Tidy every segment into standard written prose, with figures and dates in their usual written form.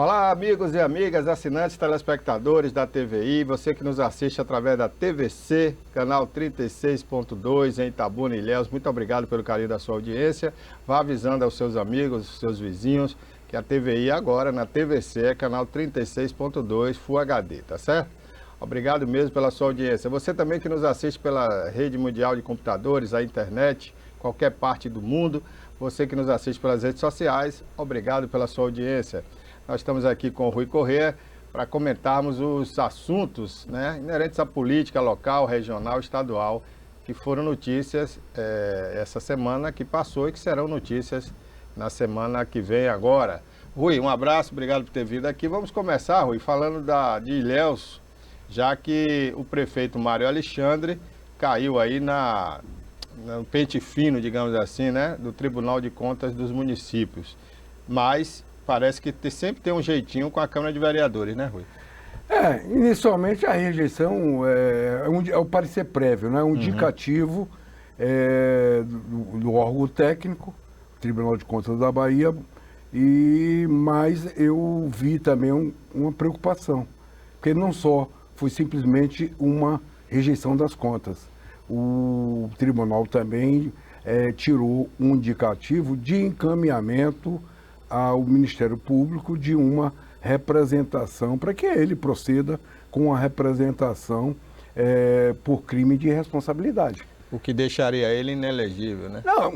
Olá, amigos e amigas, assinantes, telespectadores da TVI, você que nos assiste através da TVC, canal 36.2 em Itabuna e Ilhéus, muito obrigado pelo carinho da sua audiência. Vá avisando aos seus amigos, aos seus vizinhos, que a TVI agora na TVC é canal 36.2 Full HD, tá certo? Obrigado mesmo pela sua audiência. Você também que nos assiste pela rede mundial de computadores, a internet, qualquer parte do mundo, você que nos assiste pelas redes sociais, obrigado pela sua audiência. Nós estamos aqui com o Rui Corrêa para comentarmos os assuntos, né, inerentes à política local, regional, estadual, que foram notícias essa semana que passou e que serão notícias na semana que vem agora. Rui, um abraço, obrigado por ter vindo aqui. Vamos começar, Rui, falando de Ilhéus, já que o prefeito Mário Alexandre caiu aí no pente fino, digamos assim, né, do Tribunal de Contas dos Municípios. Mas parece que sempre tem um jeitinho com a Câmara de Vereadores, né, Rui? Inicialmente a rejeição é o parecer prévio, né? Um indicativo do órgão técnico, Tribunal de Contas da Bahia, mas eu vi também uma preocupação, porque não só foi simplesmente uma rejeição das contas, o tribunal também tirou um indicativo de encaminhamento ao Ministério Público de uma representação, para que ele proceda com a representação por crime de responsabilidade. O que deixaria ele inelegível, né? Não,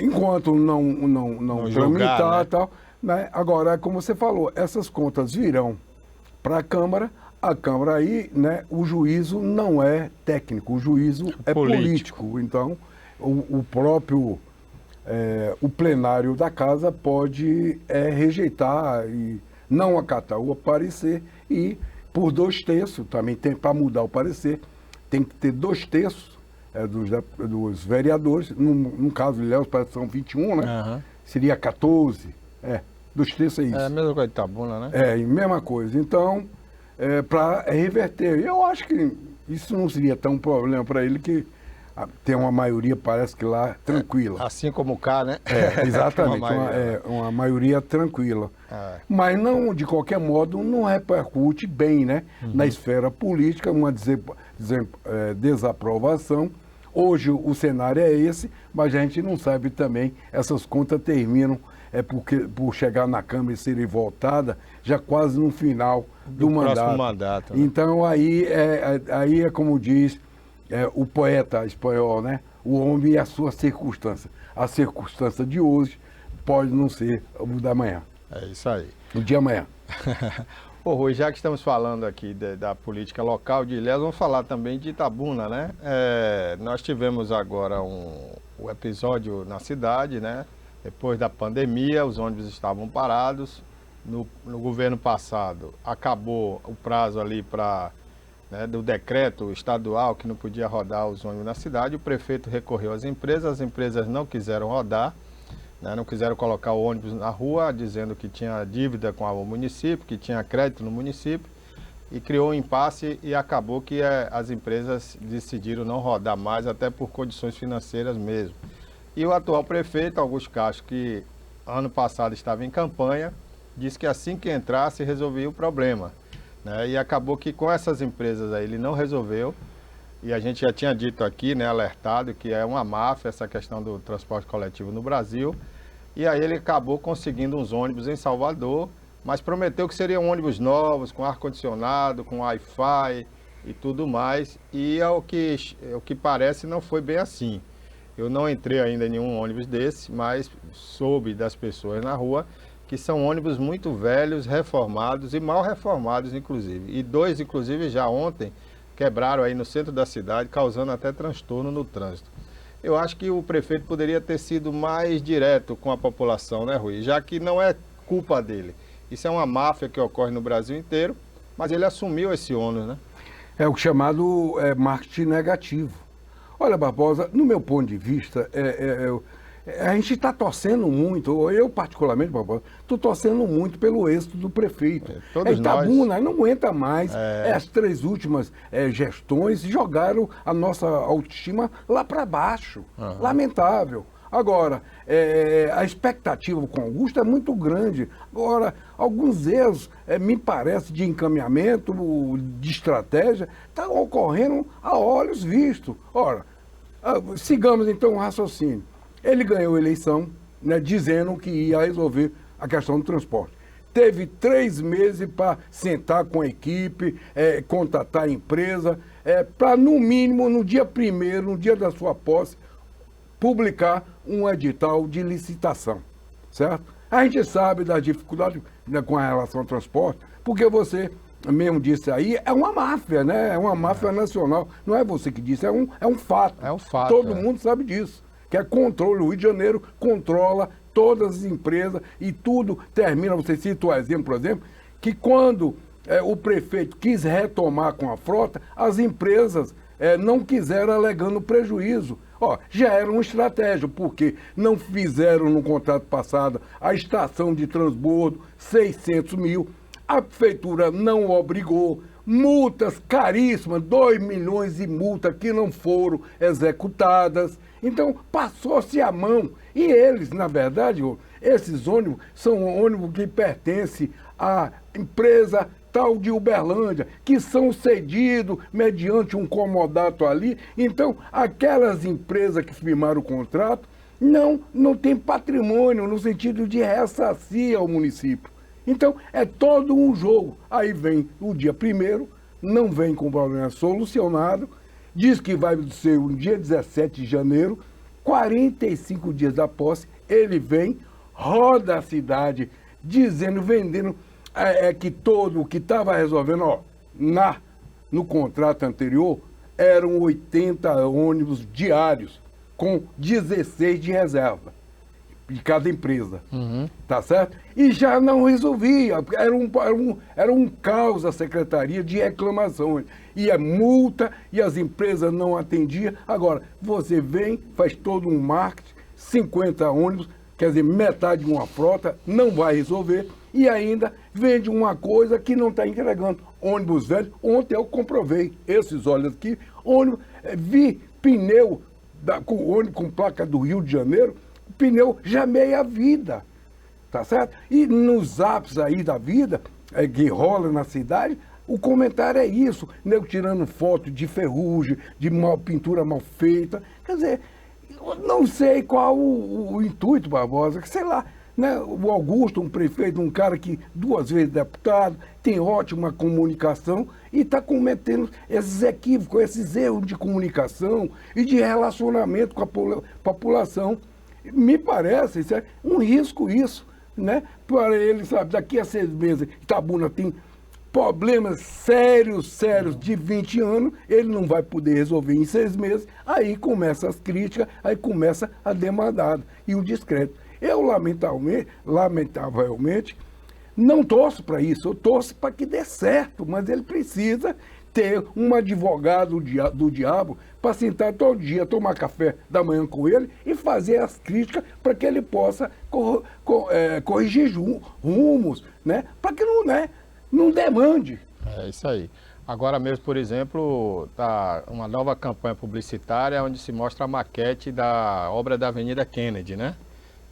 enquanto não julgar, tramitar, né? Tal, né? Agora, como você falou, essas contas virão para a Câmara aí, né, o juízo não é técnico, o juízo é político. Então, o próprio o plenário da casa pode rejeitar e não acatar o parecer e por 2/3, também tem para mudar o parecer, tem que ter 2/3 dos vereadores, no caso de Ilhéus parece que são 21, né? Uhum. Seria 14, 2/3 é isso. É a mesma coisa de Itabuna, né? Mesma coisa. Então, para reverter, eu acho que isso não seria tão problema para ele, que tem uma maioria, parece que lá, tranquila. Assim como cá, né? Exatamente, uma maioria tranquila. Mas não, de qualquer modo, não repercute bem, né, na esfera política, uma desaprovação. Hoje o cenário é esse, mas a gente não sabe também, essas contas terminam por chegar na Câmara e serem votadas já quase no final do mandato. Né? Então aí é como diz o poeta espanhol, né? O homem e a sua circunstância. A circunstância de hoje pode não ser o da manhã. É isso aí. O dia amanhã. Ô, Rui, já que estamos falando aqui da política local de Ilhéus, vamos falar também de Itabuna, né? Nós tivemos agora o episódio na cidade, né? Depois da pandemia, os ônibus estavam parados. No governo passado, acabou o prazo ali do decreto estadual que não podia rodar os ônibus na cidade. O prefeito recorreu às empresas, as empresas não quiseram rodar, né, não quiseram colocar o ônibus na rua, dizendo que tinha dívida com o município, que tinha crédito no município, e criou um impasse e acabou que as empresas decidiram não rodar mais, até por condições financeiras mesmo. E o atual prefeito, Augusto Castro, que ano passado estava em campanha, disse que assim que entrasse resolvia o problema. Né? E acabou que com essas empresas aí ele não resolveu, e a gente já tinha dito aqui, né, alertado, que é uma máfia essa questão do transporte coletivo no Brasil, e aí ele acabou conseguindo uns ônibus em Salvador, mas prometeu que seriam ônibus novos, com ar-condicionado, com Wi-Fi e tudo mais, e ao que parece não foi bem assim. Eu não entrei ainda em nenhum ônibus desse, mas soube das pessoas na rua que são ônibus muito velhos, reformados e mal reformados, inclusive. E 2, inclusive, já ontem quebraram aí no centro da cidade, causando até transtorno no trânsito. Eu acho que o prefeito poderia ter sido mais direto com a população, né, Rui? Já que não é culpa dele. Isso é uma máfia que ocorre no Brasil inteiro, mas ele assumiu esse ônus, né? É o chamado marketing negativo. Olha, Barbosa, no meu ponto de vista, a gente está torcendo muito, eu particularmente, estou torcendo muito pelo êxito do prefeito. Itabuna não aguenta mais. As 3 últimas gestões jogaram a nossa autoestima lá para baixo. Lamentável. Agora, a expectativa com Augusto é muito grande. Agora, alguns erros, me parece, de encaminhamento, de estratégia, estão ocorrendo a olhos vistos. Ora, sigamos então o raciocínio. Ele ganhou a eleição, né, dizendo que ia resolver a questão do transporte. Teve 3 meses para sentar com a equipe, contatar a empresa, para, no mínimo, no dia 1º, no dia da sua posse, publicar um edital de licitação, certo? A gente sabe das dificuldades, né, com a relação ao transporte, porque você mesmo disse aí, é uma máfia, né? É uma máfia nacional. Não é você que disse, é um fato. É um fato. Todo mundo sabe disso. Que é controle. O Rio de Janeiro controla todas as empresas e tudo termina. Você cita o exemplo, por exemplo, que quando o prefeito quis retomar com a frota, as empresas não quiseram, alegando prejuízo. Já era uma estratégia, porque não fizeram no contrato passado a estação de transbordo, 600 mil, a prefeitura não obrigou, multas caríssimas, 2 milhões de multas que não foram executadas. Então, passou-se a mão. E eles, na verdade, esses ônibus são ônibus que pertencem à empresa tal de Uberlândia, que são cedidos mediante um comodato ali. Então, aquelas empresas que firmaram o contrato não têm patrimônio no sentido de ressarcir ao município. Então, é todo um jogo. Aí vem o dia 1º, não vem com o problema solucionado, diz que vai ser o dia 17 de janeiro, 45 dias da posse, ele vem, roda a cidade, dizendo, vendendo, que todo o que estava resolvendo, no contrato anterior, eram 80 ônibus diários, com 16 de reserva, de cada empresa, tá certo? E já não resolvia, era um caos a secretaria de reclamações, e multa, e as empresas não atendiam. Agora, você vem, faz todo um marketing, 50 ônibus, quer dizer, metade de uma frota, não vai resolver, e ainda vende uma coisa que não está entregando. Ônibus velho, ontem eu comprovei, esses olhos aqui, ônibus, vi pneu, com ônibus com placa do Rio de Janeiro, pneu já meia vida, tá certo? E nos apps aí da vida, que rola na cidade, o comentário é isso, nego tirando foto de ferrugem, de pintura mal feita. Quer dizer, eu não sei qual o intuito, Barbosa, que sei lá, né? O Augusto, um prefeito, um cara que 2 vezes deputado, tem ótima comunicação e está cometendo esses equívocos, esses erros de comunicação e de relacionamento com a população. Me parece, isso é um risco isso, né? Para ele, sabe, daqui a 6 meses, Itabuna tem problemas sérios de 20 anos, ele não vai poder resolver em 6 meses, aí começa as críticas, aí começa a demandada e o descrédito. Eu, lamentavelmente, não torço para isso, eu torço para que dê certo, mas ele precisa ter um advogado do diabo para sentar todo dia, tomar café da manhã com ele e fazer as críticas para que ele possa corrigir rumos, né? Para que não demande. É isso aí. Agora mesmo, por exemplo, tá uma nova campanha publicitária onde se mostra a maquete da obra da Avenida Kennedy, né?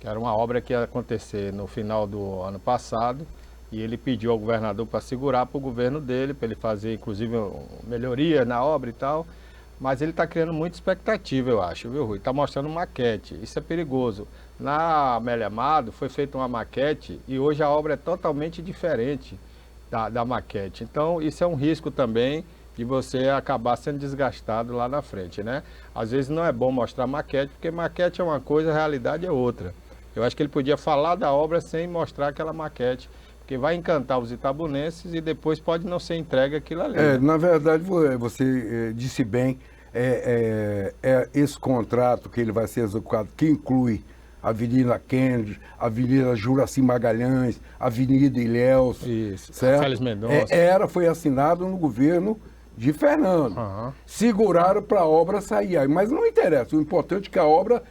Que era uma obra que ia acontecer no final do ano passado, e ele pediu ao governador para segurar para o governo dele, para ele fazer, inclusive, melhoria na obra e tal, mas ele está criando muita expectativa, eu acho, viu, Rui? Está mostrando maquete, isso é perigoso. Na Amélia Amado foi feita uma maquete e hoje a obra é totalmente diferente da maquete, então isso é um risco também de você acabar sendo desgastado lá na frente, né? Às vezes não é bom mostrar maquete, porque maquete é uma coisa, a realidade é outra. Eu acho que ele podia falar da obra sem mostrar aquela maquete, porque vai encantar os itabunenses e depois pode não ser entregue aquilo ali. Né? Na verdade, você disse bem, esse contrato que ele vai ser executado, que inclui a Avenida Kennedy, a Avenida Juraci Magalhães, a Avenida Ilhéus, certo? Félix Mendonça. Foi assinado no governo de Fernando. Seguraram para a obra sair aí, mas não interessa, o importante é que a obra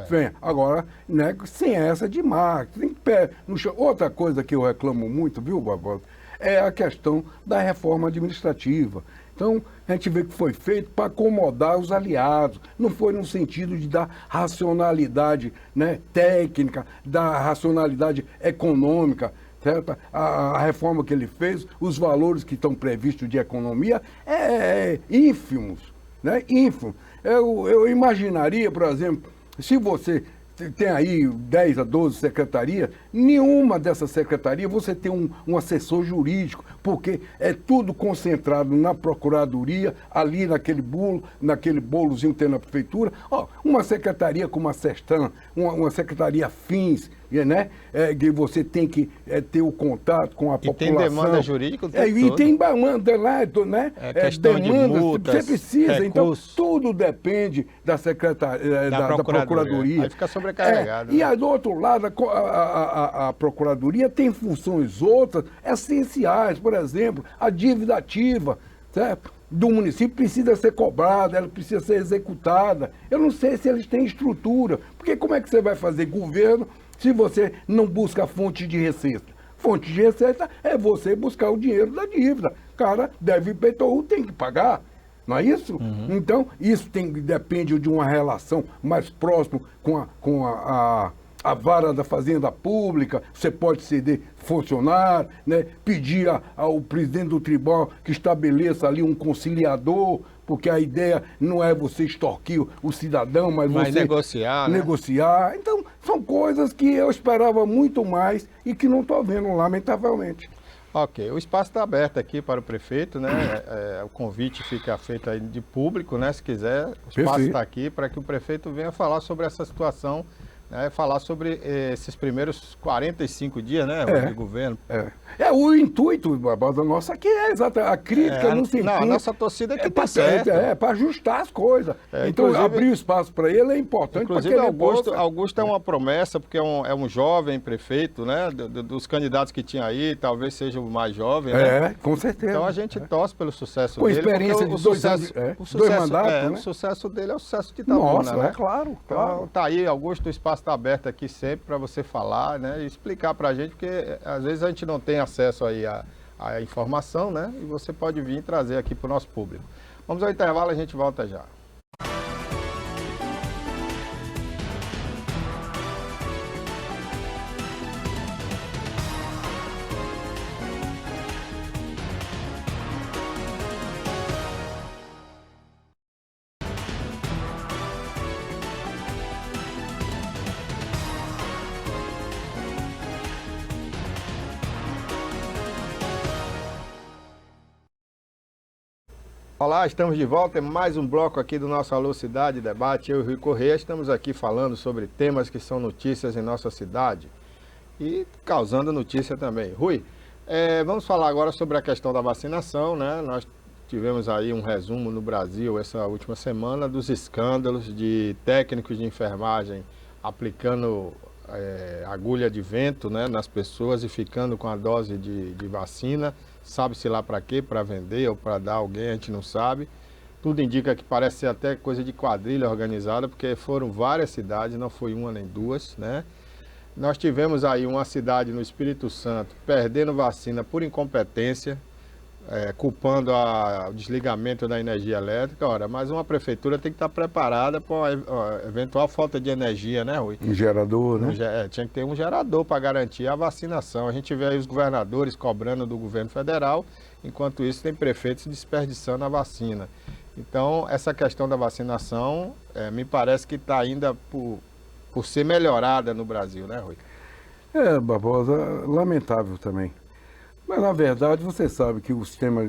venha. Agora, né, sem essa de marketing, pé no chão. Outra coisa que eu reclamo muito, viu, Barbosa, é a questão da reforma administrativa, Então, a gente vê que foi feito para acomodar os aliados, não foi no sentido de dar racionalidade, né, técnica, dar racionalidade econômica. Certo? A reforma que ele fez, os valores que estão previstos de economia ínfimos, né? Ínfimos. Eu imaginaria, por exemplo, se você tem aí 10 a 12 secretarias, nenhuma dessas secretarias você tem um assessor jurídico, porque é tudo concentrado na procuradoria, ali naquele bolozinho que tem na prefeitura. Ó, uma secretaria como a Sestan, uma secretaria fins, né? Que você tem que ter o contato com a população. E tem demanda jurídica o tempo E todo. tem demanda lá, né? Questão Demandas, de multas, você precisa. recursos. Então, tudo depende da secretaria, da procuradoria. Aí fica sobrecarregado. E né? aí, do outro lado, a procuradoria tem funções outras essenciais, por exemplo, a dívida ativa, certo? Do município precisa ser cobrada, ela precisa ser executada. Eu não sei se eles têm estrutura, porque como é que você vai fazer governo se você não busca fonte de receita? Fonte de receita é você buscar o dinheiro da dívida. Cara, deve IPTU, tem que pagar. Não é isso? Uhum. Então, isso depende de uma relação mais próxima com a vara da Fazenda Pública. Você pode ceder funcionário, né? Pedir ao presidente do tribunal que estabeleça ali um conciliador, porque a ideia não é você extorquir o cidadão, mas você negociar, né? negociar. Então, são coisas que eu esperava muito mais e que não estou vendo, lamentavelmente. Ok, o espaço está aberto aqui para o prefeito, né? O convite fica feito aí de público, né? Se quiser, o espaço está aqui para que o prefeito venha falar sobre essa situação, né? Falar sobre esses primeiros 45 dias, né? De governo. O intuito, Barbosa, nossa aqui é exata a crítica no sentido. Não, a nossa torcida é que está certo. Para ajustar as coisas. Então, abrir o espaço para ele é importante. Inclusive, Augusto é uma promessa, porque é um jovem prefeito, né? Dos candidatos que tinha aí, talvez seja o mais jovem, né? Com certeza. Então a gente torce pelo sucesso com dele. Com experiência de dois mandatos, né? O sucesso dele é o sucesso de Itabuna, nossa, né? Claro. Então tá aí, Augusto, o espaço está aberto aqui sempre para você falar, né? E explicar para a gente, porque às vezes a gente não tem acesso aí à informação, né? E você pode vir trazer aqui para o nosso público. Vamos ao intervalo, a gente volta já. Olá, estamos de volta, é mais um bloco aqui do nosso Alô Cidade Debate. Eu e o Rui Corrêa estamos aqui falando sobre temas que são notícias em nossa cidade e causando notícia também. Rui, vamos falar agora sobre a questão da vacinação, né? Nós tivemos aí um resumo no Brasil essa última semana dos escândalos de técnicos de enfermagem aplicando agulha de vento, né, nas pessoas e ficando com a dose de vacina. Sabe-se lá para quê? Para vender ou para dar a alguém, a gente não sabe. Tudo indica que parece ser até coisa de quadrilha organizada, porque foram várias cidades, não foi uma nem duas, né? Nós tivemos aí uma cidade no Espírito Santo perdendo vacina por incompetência, culpando o desligamento da energia elétrica. Ora, mas uma prefeitura tem que estar preparada para a eventual falta de energia, né, Rui? Um gerador, né? Tinha que ter um gerador para garantir a vacinação. A gente vê aí os governadores cobrando do governo federal, enquanto isso tem prefeitos desperdiçando a vacina. Então, essa questão da vacinação me parece que está ainda por ser melhorada no Brasil, né, Rui? Barbosa, lamentável também. Mas, na verdade, você sabe que o sistema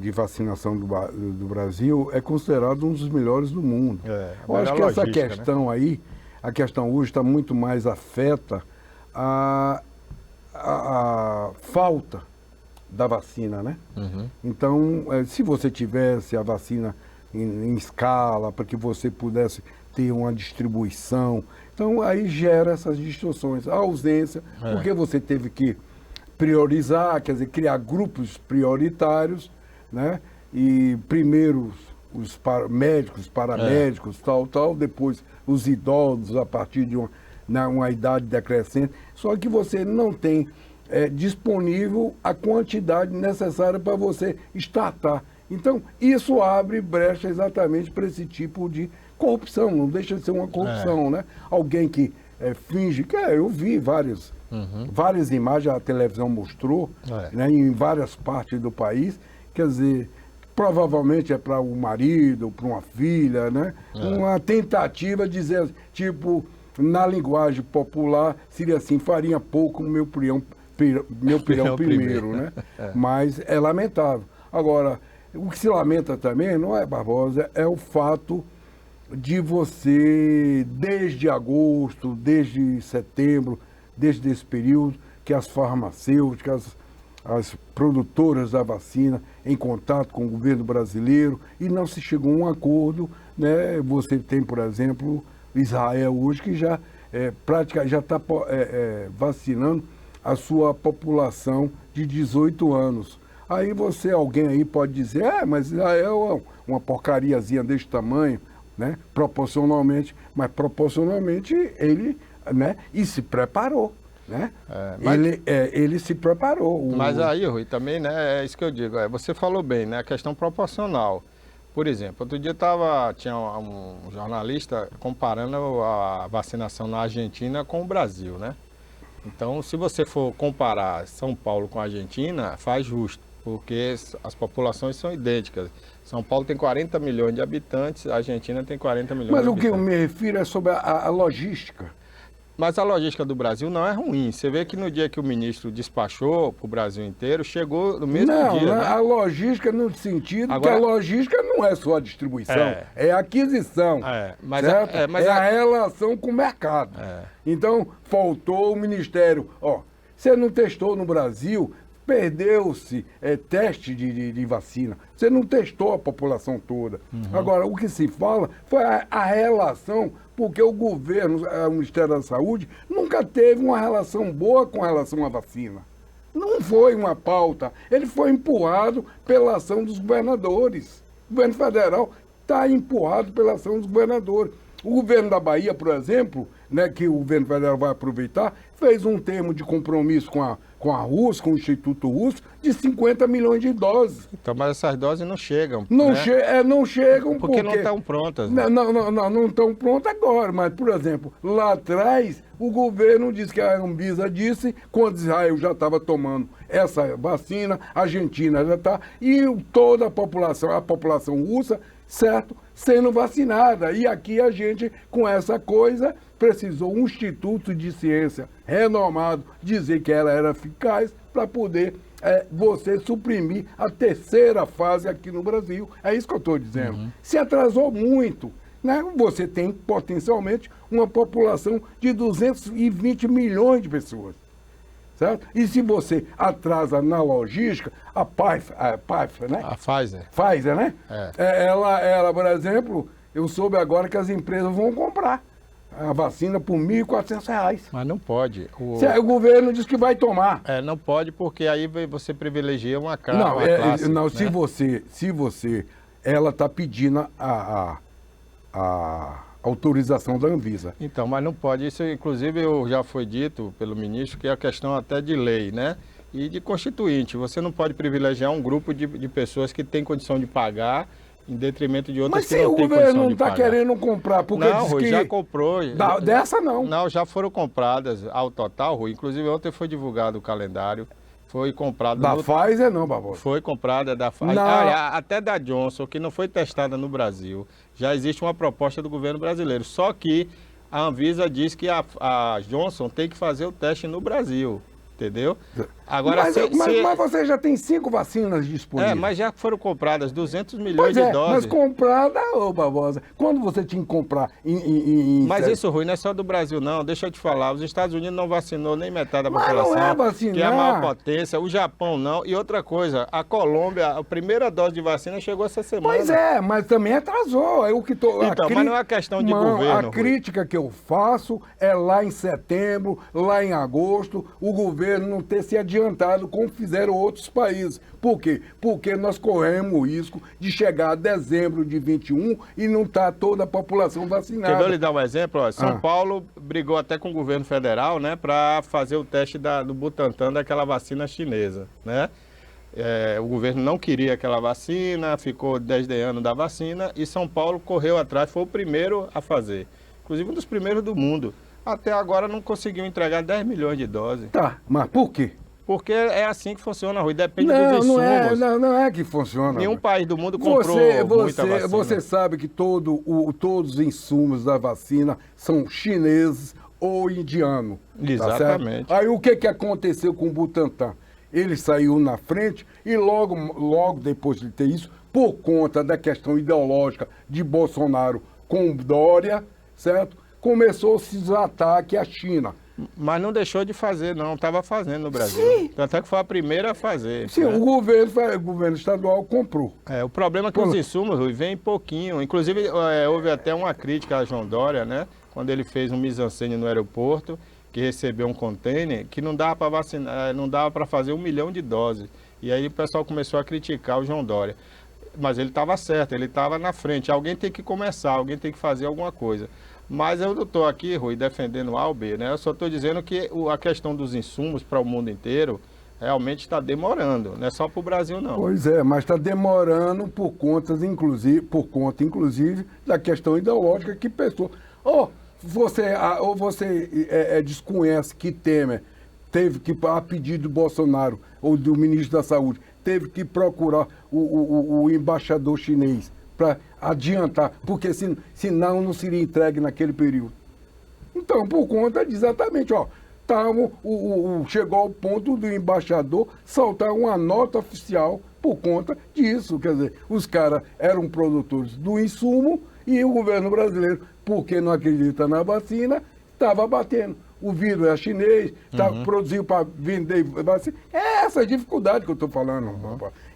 de vacinação do Brasil é considerado um dos melhores do mundo. Eu acho que essa questão, né? Aí, a questão hoje está muito mais afeta a falta da vacina, né? Uhum. Então, se você tivesse a vacina em escala, para que você pudesse ter uma distribuição, então aí gera essas distorções, a ausência, porque você teve que priorizar, quer dizer, criar grupos prioritários, né? E primeiro os médicos, paramédicos, tal, depois os idosos a partir de uma idade decrescente. Só que você não tem disponível a quantidade necessária para você startar Então, isso abre brecha exatamente para esse tipo de corrupção, não deixa de ser uma corrupção, né? Alguém que finge, eu vi várias imagens, a televisão mostrou, né, em várias partes do país, quer dizer, provavelmente é para o marido, para uma filha, né? Uma tentativa de dizer, tipo, na linguagem popular, seria assim, farinha pouco, meu pirão primeiro, né? Mas é lamentável. Agora, o que se lamenta também, não é, Barbosa, é o fato de você, desde agosto, desde setembro, desde esse período, que as farmacêuticas, as produtoras da vacina, em contato com o governo brasileiro, e não se chegou a um acordo, né? Você tem, por exemplo, Israel hoje, que já está vacinando a sua população de 18 anos. Aí alguém aí pode dizer, mas Israel é uma porcariazinha desse tamanho, né? Proporcionalmente, mas proporcionalmente ele, né? E se preparou, né? Ele se preparou. Mas aí, Rui, também, né? É isso que eu digo. Você falou bem, né? A questão proporcional. Por exemplo, outro dia tinha um jornalista comparando a vacinação na Argentina com o Brasil, né? Então, se você for comparar São Paulo com a Argentina, faz justo, porque as populações são idênticas. São Paulo tem 40 milhões de habitantes, a Argentina tem 40 milhões de habitantes. Mas o que eu me refiro é sobre a logística. Mas a logística do Brasil não é ruim. Você vê que no dia que o ministro despachou para o Brasil inteiro, chegou no mesmo dia, né? A logística no sentido que a logística não é só a distribuição, é a aquisição, certo? A relação com o mercado. Então, faltou o Ministério. Você não testou no Brasil, perdeu-se teste de vacina. Você não testou a população toda. Agora, o que se fala foi a relação, porque o governo, o Ministério da Saúde, nunca teve uma relação boa com relação à vacina. Não foi uma pauta. Ele foi empurrado pela ação dos governadores. O governo federal está empurrado pela ação dos governadores. O governo da Bahia, por exemplo, né, que o governo federal vai aproveitar, fez um termo de compromisso com a Rússia, com o Instituto Russo, de 50 milhões de doses. Então, mas essas doses não chegam. Não, né? Não chegam porque não estão prontas. Né? Não estão prontas agora. Mas, por exemplo, lá atrás, o governo disse que a Anvisa disse, quando Israel já estava tomando essa vacina, a Argentina já está, e toda a população russa, certo, sendo vacinada. E aqui a gente, com essa coisa, precisou um instituto de ciência renomado dizer que ela era eficaz para poder você suprimir a terceira fase aqui no Brasil. É isso que eu estou dizendo. Se atrasou muito, né? Você tem potencialmente uma população de 220 milhões de pessoas. Certo? E se você atrasa na logística, a Pfizer, né? A Pfizer. Pfizer, né? Ela, por exemplo, eu soube agora que as empresas vão comprar a vacina por R$ 1.400. Mas não pode. O governo diz que vai tomar. Não pode, porque aí você privilegia uma classe. Não, né? se você, ela está pedindo a autorização da Anvisa. Então, mas não pode. Isso, inclusive, já foi dito pelo ministro que é a questão até de lei, né? E de constituinte. Você não pode privilegiar um grupo de pessoas que têm condição de pagar em detrimento de outras que não têm condição de pagar. Mas se o governo não está querendo comprar, porque não, Rui, já comprou. Dessa não. Não, já foram compradas ao total, Rui. Inclusive, ontem foi divulgado o calendário. Foi comprado... Da Pfizer não, Barbosa. Foi comprada da Pfizer. Até da Johnson, que não foi testada no Brasil. Já existe uma proposta do governo brasileiro. Só que a Anvisa diz que a Johnson tem que fazer o teste no Brasil. Entendeu? Agora, mas você já tem 5 vacinas disponíveis. Mas já foram compradas 200 milhões de doses. Mas comprada, Barbosa, quando você tinha que comprar Mas isso, Rui, não é só do Brasil, não. Deixa eu te falar. Os Estados Unidos não vacinou nem metade da população. Mas não é vacinar. Que é a maior potência. O Japão não. E outra coisa, a Colômbia, a primeira dose de vacina chegou essa semana. Pois mas também atrasou. Então, mas não é uma questão de governo, A crítica que eu faço é lá em setembro, lá em agosto, o governo não ter se adiantado como fizeram outros países. Por quê? Porque nós corremos o risco de chegar a dezembro de 21 e não estar toda a população vacinada. Quer ver eu lhe dar um exemplo? São Paulo brigou até com o governo federal, né, para fazer o teste do Butantan daquela vacina chinesa, né? O governo não queria aquela vacina, ficou desdenhando da vacina e São Paulo correu atrás, foi o primeiro a fazer. Inclusive um dos primeiros do mundo. Até agora não conseguiu entregar 10 milhões de doses. Tá, mas por quê? Porque é assim que funciona, Rui, depende dos Não, insumos. não é que funciona. Nenhum Rui. país do mundo comprou muita vacina. Você sabe que todos os insumos da vacina são chineses ou indianos. Exatamente. Tá certo? Aí o que aconteceu com o Butantan? Ele saiu na frente e logo depois de ter isso, por conta da questão ideológica de Bolsonaro com Dória, certo? Começou esses ataques à China. Mas não deixou de fazer, não. Estava fazendo no Brasil. Sim. Tanto é que foi a primeira a fazer. Sim, né? o governo estadual comprou. O problema é que os insumos, Rui, vêm pouquinho. Inclusive, houve até uma crítica a João Dória, né? Quando ele fez um mise-en-scène no aeroporto, que recebeu um container, que não dava para vacinar, não dava para fazer 1 milhão de doses. E aí o pessoal começou a criticar o João Dória. Mas ele estava certo, ele estava na frente. Alguém tem que começar, alguém tem que fazer alguma coisa. Mas eu não estou aqui, Rui, defendendo A ou B, né? Eu só estou dizendo que a questão dos insumos para o mundo inteiro realmente está demorando. Não é só para o Brasil, não. Pois é, mas está demorando por conta, inclusive, da questão ideológica que pessoa. Ou você desconhece que Temer teve que, a pedido do Bolsonaro ou do ministro da Saúde, teve que procurar o embaixador chinês para adiantar, porque senão não seria entregue naquele período. Então, por conta de exatamente, chegou ao ponto do embaixador soltar uma nota oficial por conta disso. Quer dizer, os caras eram produtores do insumo e o governo brasileiro, porque não acredita na vacina, estava batendo. O vírus é chinês, produziu para vender vacina. É essa dificuldade que eu estou falando.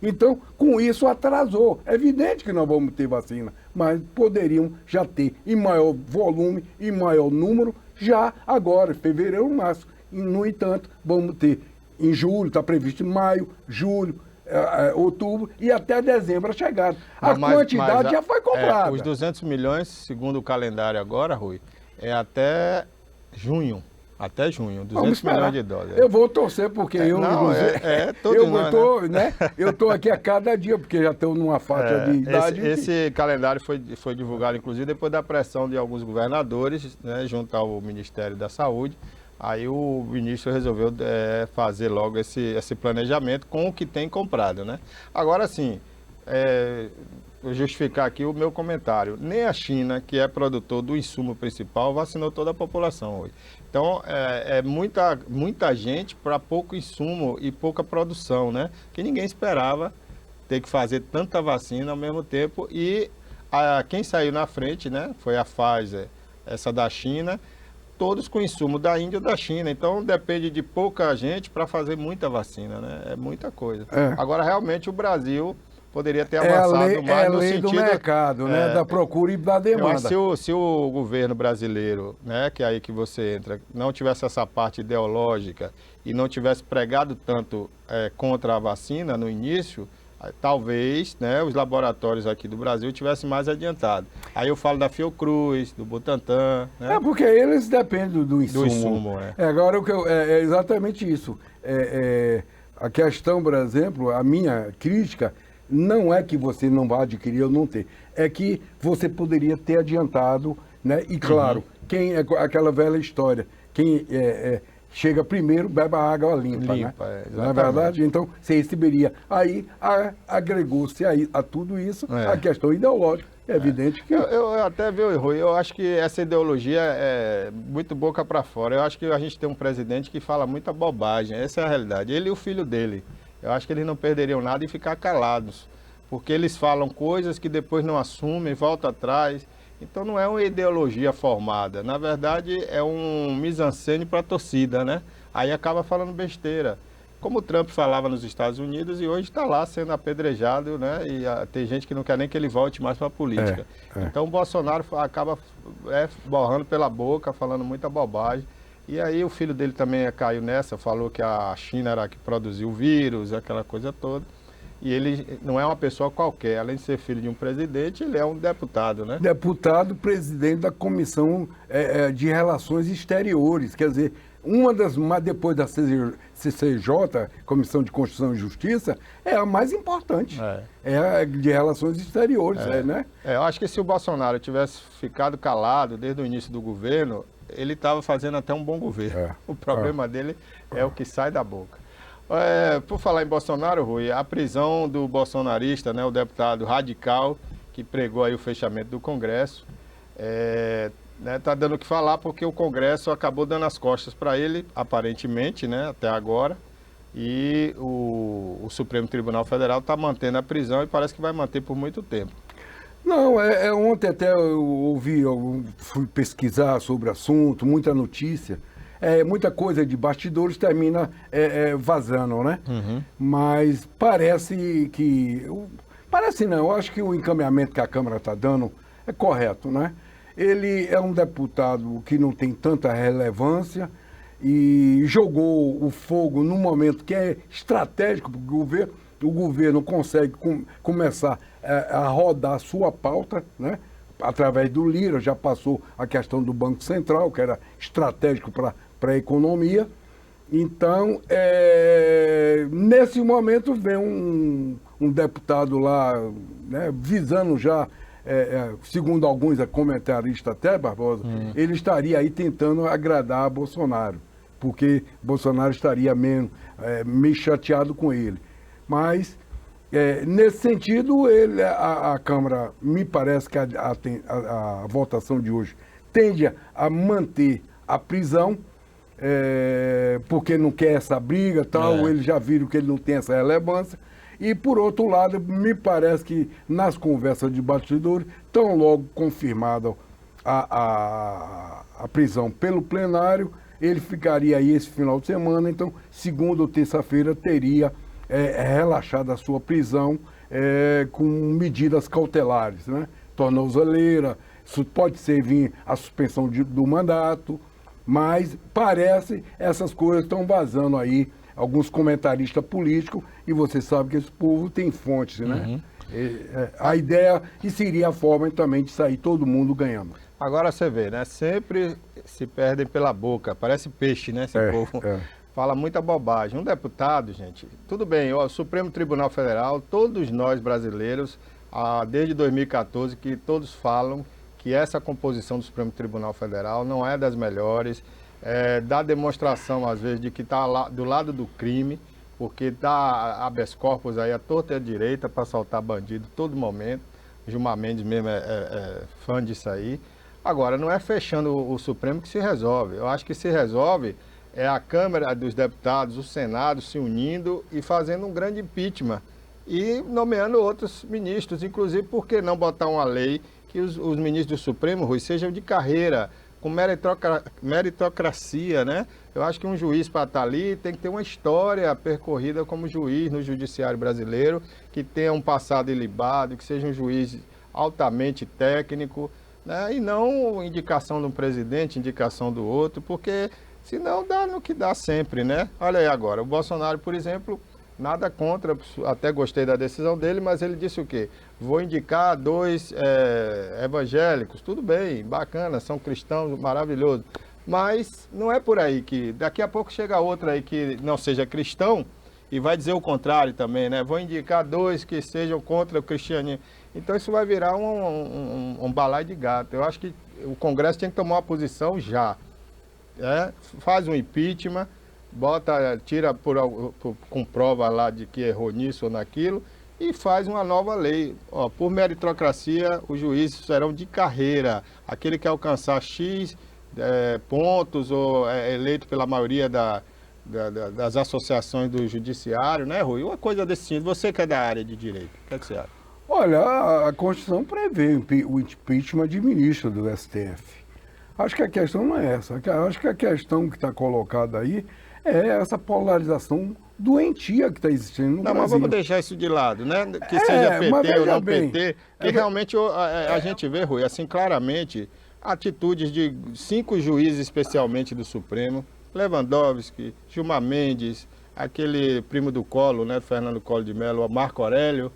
Então, com isso atrasou. É evidente que nós vamos ter vacina, mas poderiam já ter em maior volume, em maior número, já agora, em fevereiro, março. E, no entanto, vamos ter em julho, está previsto em maio, julho, outubro e até dezembro a chegada. A quantidade já foi comprada. Os 200 milhões, segundo o calendário agora, Rui, é até junho. Até junho, 200 milhões de dólares. Eu vou torcer, porque eu estou aqui a cada dia, porque já estou numa faixa de idade. Esse calendário foi divulgado, inclusive, depois da pressão de alguns governadores, né, junto ao Ministério da Saúde. Aí o ministro resolveu fazer logo esse planejamento com o que tem comprado, né? Agora, sim, vou justificar aqui o meu comentário. Nem a China, que é produtor do insumo principal, vacinou toda a população hoje. Então, muita gente para pouco insumo e pouca produção, né? Que ninguém esperava ter que fazer tanta vacina ao mesmo tempo. E quem saiu na frente, né? Foi a Pfizer, essa da China, todos com insumo da Índia ou da China. Então, depende de pouca gente para fazer muita vacina, né? É muita coisa. Agora, realmente, o Brasil poderia ter avançado mais no sentido... do mercado, né? Da procura e da demanda. Se o governo brasileiro, né, que é aí que você entra, não tivesse essa parte ideológica e não tivesse pregado tanto contra a vacina no início, talvez, né, os laboratórios aqui do Brasil tivessem mais adiantado. Aí eu falo da Fiocruz, do Butantan... Né? Porque eles dependem do insumo. Do insumo, Agora, é exatamente isso. A questão, por exemplo, a minha crítica... Não é que você não vá adquirir ou não ter, é que você poderia ter adiantado, né? E claro, quem aquela velha história, quem chega primeiro bebe a água limpa, né? Não é verdade? Então, você receberia. Aí agregou-se a tudo isso a questão ideológica. É evidente que... Eu até vi, Rui, eu acho que essa ideologia é muito boca para fora. Eu acho que a gente tem um presidente que fala muita bobagem, essa é a realidade. Ele e o filho dele. Eu acho que eles não perderiam nada em ficar calados, porque eles falam coisas que depois não assumem, voltam atrás. Então não é uma ideologia formada, na verdade é um mise-en-scène para a torcida, né? Aí acaba falando besteira. Como o Trump falava nos Estados Unidos e hoje está lá sendo apedrejado, né? E tem gente que não quer nem que ele volte mais para a política. Então o Bolsonaro acaba borrando pela boca, falando muita bobagem. E aí o filho dele também caiu nessa, falou que a China era a que produziu o vírus, aquela coisa toda. E ele não é uma pessoa qualquer, além de ser filho de um presidente, ele é um deputado, né? Deputado, presidente da Comissão de Relações Exteriores, quer dizer, mas depois da CCJ, Comissão de Constituição e Justiça, é a mais importante. É a de Relações Exteriores, né? Eu acho que se o Bolsonaro tivesse ficado calado desde o início do governo, ele estava fazendo até um bom governo. O problema dele é o que sai da boca. Por falar em Bolsonaro, Rui, a prisão do bolsonarista, né, o deputado radical, que pregou aí o fechamento do Congresso, tá dando o que falar porque o Congresso acabou dando as costas para ele, aparentemente, né, até agora, e o Supremo Tribunal Federal está mantendo a prisão e parece que vai manter por muito tempo. Não, ontem até eu fui pesquisar sobre o assunto, muita notícia, muita coisa de bastidores termina vazando, né? Mas parece não, eu acho que o encaminhamento que a Câmara está dando é correto, né? Ele é um deputado que não tem tanta relevância e jogou o fogo num momento que é estratégico para o governo consegue começar a rodar a sua pauta, né? Através do Lira, já passou a questão do Banco Central, que era estratégico para a economia. Então, nesse momento vem um deputado lá, né, visando já, segundo alguns comentaristas até, Barbosa, ele estaria aí tentando agradar a Bolsonaro, porque Bolsonaro estaria meio chateado com ele. Mas, nesse sentido, a Câmara, me parece que a votação de hoje tende a manter a prisão, porque não quer essa briga, tal, eles já viram que ele não tem essa relevância. E, por outro lado, me parece que nas conversas de bastidores, tão logo confirmada a prisão pelo plenário, ele ficaria aí esse final de semana, então, segunda ou terça-feira, teria relaxado a sua prisão com medidas cautelares, né? Tornozeleira, isso pode ser vir a suspensão do mandato, mas parece essas coisas estão vazando aí, alguns comentaristas políticos, e você sabe que esse povo tem fontes, né? A ideia, e seria a forma também de sair todo mundo ganhando. Agora você vê, né? Sempre se perdem pela boca, parece peixe, né? Esse povo fala muita bobagem. Um deputado, gente, tudo bem, o Supremo Tribunal Federal, todos nós brasileiros, desde 2014, que todos falam que essa composição do Supremo Tribunal Federal não é das melhores, dá demonstração, às vezes, de que está do lado do crime, porque dá habeas corpus aí à torta e à direita para soltar bandido todo momento. Gilmar Mendes mesmo é fã disso aí. Agora, não é fechando o Supremo que se resolve. Eu acho que se resolve a Câmara dos Deputados, o Senado se unindo e fazendo um grande impeachment e nomeando outros ministros. Inclusive, por que não botar uma lei que os ministros do Supremo, Rui, sejam de carreira, com meritocracia, né? Eu acho que um juiz para estar ali tem que ter uma história percorrida como juiz no judiciário brasileiro, que tenha um passado ilibado, que seja um juiz altamente técnico, né? E não indicação de um presidente, indicação do outro, porque senão dá no que dá sempre, né? Olha aí agora, o Bolsonaro, por exemplo, nada contra, até gostei da decisão dele, mas ele disse o quê? Vou indicar 2 evangélicos, tudo bem, bacana, são cristãos, maravilhoso. Mas não é por aí que daqui a pouco chega outro aí que não seja cristão e vai dizer o contrário também, né? Vou indicar 2 que sejam contra o cristianismo. Então isso vai virar um balaio de gato. Eu acho que o Congresso tem que tomar uma posição já. Faz um impeachment, tira com prova lá de que errou nisso ou naquilo e faz uma nova lei. Por meritocracia, os juízes serão de carreira. Aquele que alcançar X pontos ou eleito pela maioria das associações do judiciário, né, Rui? Uma coisa desse sentido. Você que é da área de direito, o que você acha? Olha, a Constituição prevê o impeachment de ministro do STF. Acho que a questão não é essa. Acho que a questão que está colocada aí é essa polarização doentia que está existindo no Brasil. Mas vamos deixar isso de lado, né? Que seja PT ou não bem, PT, que realmente a gente vê, Rui, assim, claramente, atitudes de 5 juízes, especialmente do Supremo, Lewandowski, Gilmar Mendes, aquele primo do Collor, né, Fernando Collor de Mello, Marco Aurélio,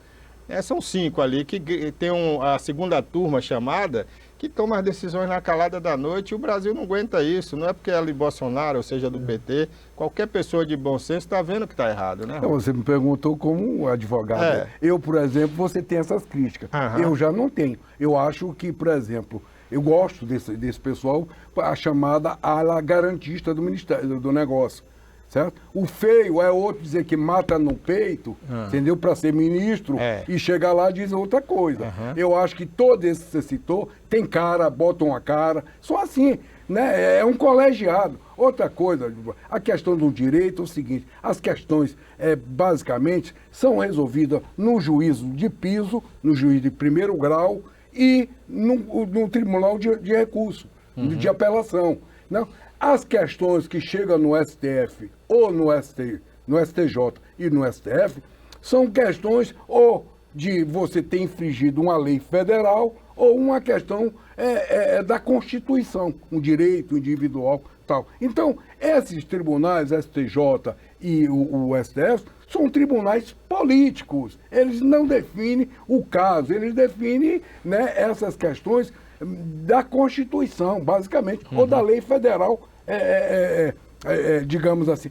são 5 ali que tem a segunda turma chamada, que toma as decisões na calada da noite, e o Brasil não aguenta isso. Não é porque é ali Bolsonaro, ou seja, do PT, qualquer pessoa de bom senso está vendo que está errado, né? Então, você me perguntou como advogado. Eu, por exemplo, você tem essas críticas. Eu já não tenho. Eu acho que, por exemplo, eu gosto desse pessoal, a chamada ala garantista do Ministério do Negócio. Certo? O feio é outro dizer que mata no peito, entendeu? Para ser ministro e chegar lá e dizer outra coisa. Eu acho que todos esses que você citou tem cara, botam a cara, só assim, né? É um colegiado. Outra coisa, a questão do direito é o seguinte: as questões, basicamente, são resolvidas no juízo de piso, no juízo de primeiro grau e no tribunal de recurso, de apelação. Não? As questões que chegam no STF ou no STJ e no STF são questões ou de você ter infringido uma lei federal ou uma questão da Constituição, um direito individual tal. Então, esses tribunais, STJ e o STF, são tribunais políticos. Eles não definem o caso, eles definem, né, essas questões da Constituição, basicamente, ou da lei federal, digamos assim,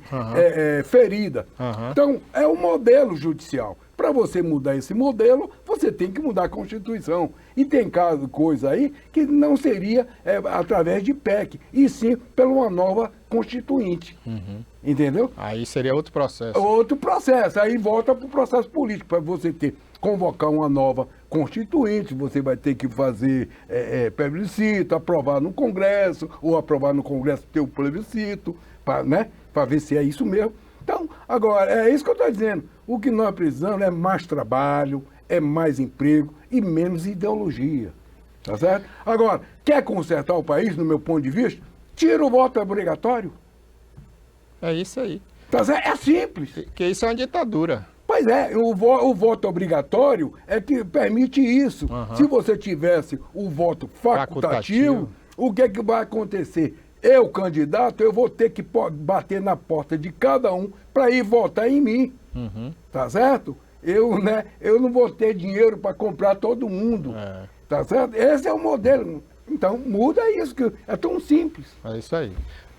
ferida. Então, é o modelo judicial. Para você mudar esse modelo, você tem que mudar a Constituição. E tem coisa aí que não seria através de PEC, e sim pela uma nova Constituinte. Entendeu? Aí seria outro processo. Outro processo. Aí volta para o processo político, para você convocar uma nova Constituinte, você vai ter que fazer plebiscito, aprovar no Congresso, ou aprovar no Congresso ter o plebiscito, para ver se é isso mesmo. Então, agora, é isso que eu estou dizendo. O que nós precisamos é mais trabalho, é mais emprego e menos ideologia. Tá certo? Agora, quer consertar o país, no meu ponto de vista? Tira o voto obrigatório. É isso aí. Tá certo? É simples. Porque isso é uma ditadura. Pois é, o voto obrigatório é que permite isso. Se você tivesse o voto facultativo, o que é que vai acontecer? Eu, candidato, eu vou ter que bater na porta de cada um para ir votar em mim. Tá certo? Eu não vou ter dinheiro para comprar todo mundo. Tá certo? Esse é o modelo. Então, muda isso, que é tão simples. É isso aí.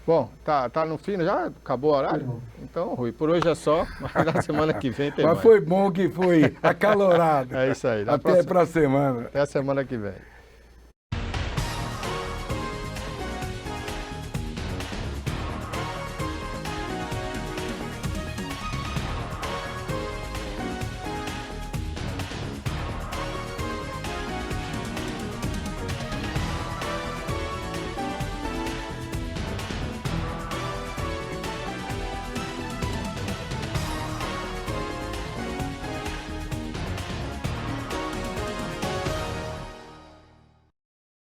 Bom, tá no fim, já acabou o horário? Então, Rui, por hoje é só, mas na semana que vem tem mais. Mas foi bom que foi acalorado. É isso aí. Até para a semana. Até a semana que vem.